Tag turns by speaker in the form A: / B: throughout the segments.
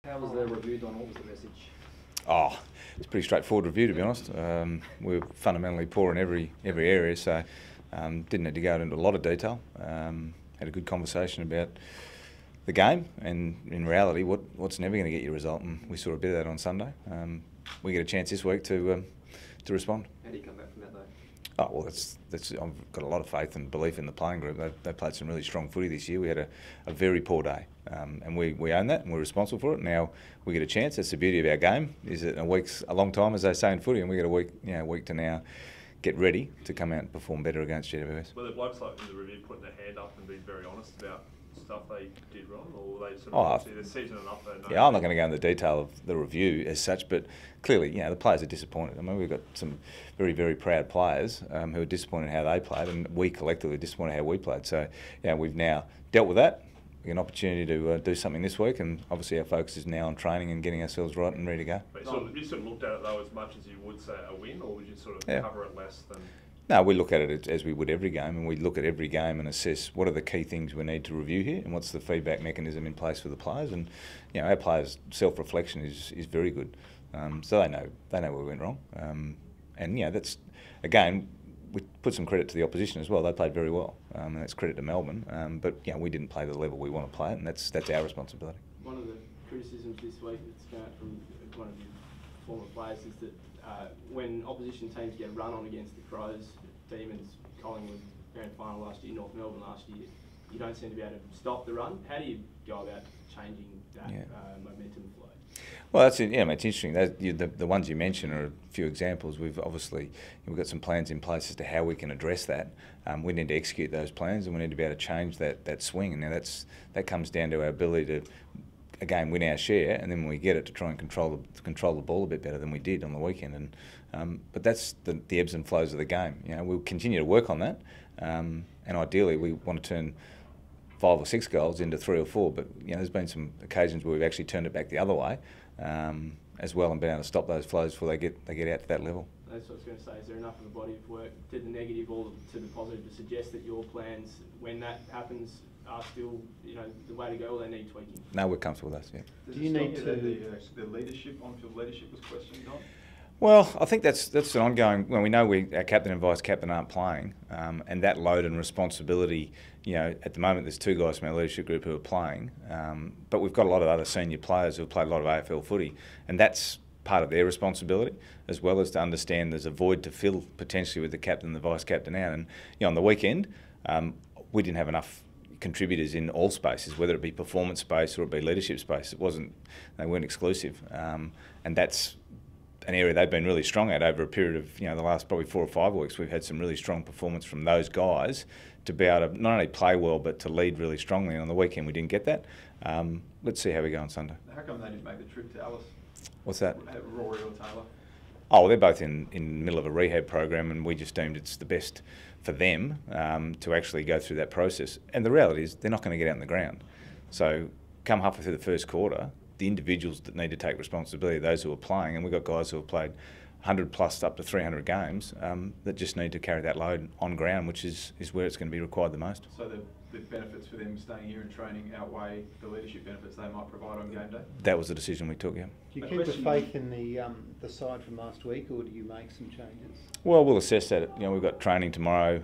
A: How was the review done? What was the message?
B: Oh, it's a pretty straightforward review, to be honest. We were fundamentally poor in every area, so didn't need to go into a lot of detail. Had a good conversation about the game, and in reality, what's never going to get you a result, and we saw a bit of that on Sunday. We get a chance this week to respond.
A: How do you come back from that, though?
B: Oh, well, that's I've got a lot of faith and belief in the playing group. They played some really strong footy this year. We had a very poor day, and we own that and we're responsible for it. Now we get a chance. That's the beauty of our game. Is that a week's a long time, as they say in footy, and we get a week to now get ready to come out and perform better against GWS.
C: Well, the blokes like in the review putting their hand up and being very honest about stuff they did wrong, or were they sort of the season enough?
B: Yeah, I'm not going to go into the detail of the review as such, but clearly, the players are disappointed. I mean, we've got some very, very proud players who are disappointed how they played, and we collectively are disappointed how we played. So, we've now dealt with that. We get an opportunity to do something this week, and obviously our focus is now on training and getting ourselves right and ready to go.
C: But you sort of looked at it though as much as you would say a win, or would you sort of cover it less than?
B: No, we look at it as we would every game, and we look at every game and assess what are the key things we need to review here, and what's the feedback mechanism in place for the players. And our players' self-reflection is very good, so they know where we went wrong. And that's again, we put some credit to the opposition as well. They played very well, and that's credit to Melbourne. But we didn't play the level we want to play it, and that's our responsibility.
D: One of the criticisms this week that's come out from one of your former players is that when opposition teams get run on against the Crows, Demons, Collingwood, grand final last year, North Melbourne last year, you don't seem to be able to stop the run. How do you go about changing that momentum flow?
B: Well, that's it. It's interesting. The ones you mentioned are a few examples. We've got some plans in place as to how we can address that. We need to execute those plans, and we need to be able to change that swing. And now that comes down to our ability to, again, win our share, and then when we get it, to try and control the ball a bit better than we did on the weekend. But that's the ebbs and flows of the game. We'll continue to work on that, and ideally we want to turn 5 or 6 goals into 3 or 4. But there's been some occasions where we've actually turned it back the other way as well, and been able to stop those flows before they get out to that level.
D: That's what I was going to say. Is there enough of a body of work to the negative or to the positive to suggest that your plans, when that happens, are still the way to go, or they need tweaking?
B: No, we're comfortable with that. Yeah.
E: Do you need to the leadership, on-field leadership was questioned on?
B: Well, I think that's an ongoing. Well, we know our captain and vice captain aren't playing, and that load and responsibility. At the moment there's 2 guys from our leadership group who are playing, but we've got a lot of other senior players who have played a lot of AFL footy, and that's part of their responsibility, as well as to understand there's a void to fill potentially with the captain and the vice captain out. And on the weekend, we didn't have enough contributors in all spaces, whether it be performance space or it be leadership space. They weren't exclusive, and that's an area they've been really strong at over a period of the last probably 4 or 5 weeks. We've had some really strong performance from those guys to be able to not only play well but to lead really strongly. And on the weekend we didn't get that. Let's see how we go on Sunday.
E: How come they didn't make the trip to Alice?
B: What's that?
E: Rory or Taylor?
B: Oh, well, they're both in the middle of a rehab program, and we just deemed it's the best for them to actually go through that process. And the reality is they're not going to get out on the ground. So come halfway through the first quarter, the individuals that need to take responsibility, those who are playing, and we've got guys who have played 100 plus up to 300 games that just need to carry that load on ground, which is where it's going to be required the most.
E: So the benefits for them staying here and training outweigh the leadership benefits they might provide on game day?
B: That was the decision we took, yeah.
F: Do you keep the faith in the side from last week, or do you make some changes?
B: Well, we'll assess that. We've got training tomorrow,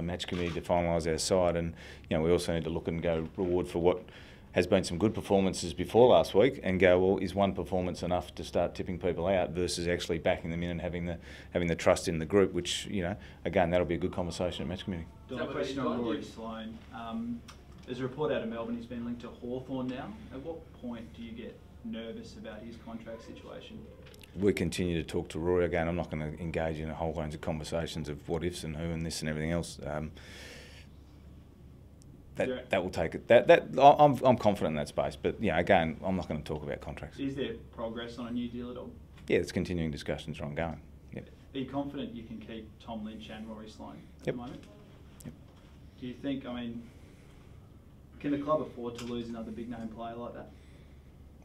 B: match committee to finalise our side, and we also need to look and go reward for what has been some good performances before last week, and go, well, is one performance enough to start tipping people out versus actually backing them in and having the trust in the group, which, again, that'll be a good conversation at match committee.
G: A question on Rory Sloane. There's a report out of Melbourne he's been linked to Hawthorn now. At what point do you get nervous about his contract situation?
B: We continue to talk to Rory. Again, I'm not going to engage in a whole range of conversations of what ifs and who and this and everything else. That will take it. I'm confident in that space, but again, I'm not going to talk about contracts.
G: Is there progress on a new deal at all?
B: Yeah, it's continuing discussions are ongoing. Yep.
G: Are you confident you can keep Tom Lynch and Rory Sloane at the moment?
B: Yep.
G: Do you think? Can the club afford to lose another big name player like that?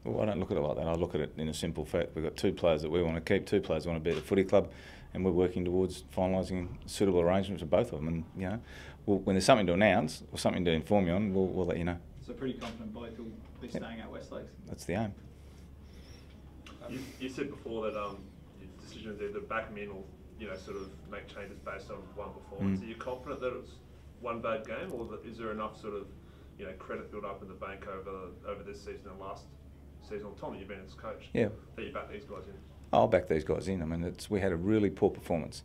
B: Well, I don't look at it like that. I look at it in a simple fact. We've got 2 players that we want to keep, 2 players we want to be at the footy club, and we're working towards finalising suitable arrangements for both of them. And when there's something to announce or something to inform you on, we'll let you know.
G: So pretty confident both will be staying at Westlakes?
B: That's the aim.
C: You said before that your decision to either back them in or sort of make changes based on one performance. Are you confident that it was one bad game, or is there enough sort of credit built up in the bank over this season and last season, or time that you've been as coach?
B: Yeah.
C: That you back these guys in?
B: I'll back these guys in. I mean, we had a really poor performance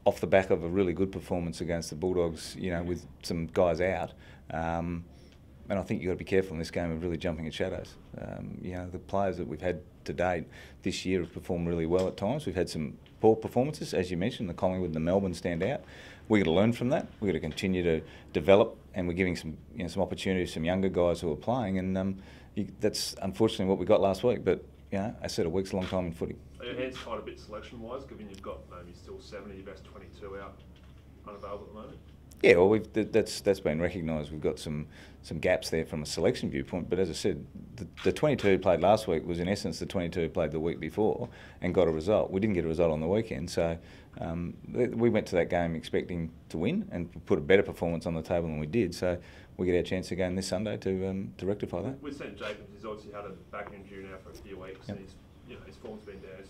B: off the back of a really good performance against the Bulldogs, with some guys out. And I think you've got to be careful in this game of really jumping at shadows. The players that we've had to date this year have performed really well at times. We've had some poor performances, as you mentioned, the Collingwood and the Melbourne stand out. We've got to learn from that. We've got to continue to develop, and we're giving some some opportunities to some younger guys who are playing, and that's unfortunately what we got last week. But I said a week's a long time in footy.
C: Are your hands tied a bit selection-wise, given you've got maybe still 7 of your best 22 out unavailable at the moment?
B: Yeah, well, that's been recognised. We've got some gaps there from a selection viewpoint. But as I said, the 22 who played last week was in essence the 22 who played the week before and got a result. We didn't get a result on the weekend, so we went to that game expecting to win and put a better performance on the table than we did. So we get our chance again this Sunday to rectify that.
C: We've seen Jacobs. He's obviously had a back injury now for a few weeks, and his form's been down.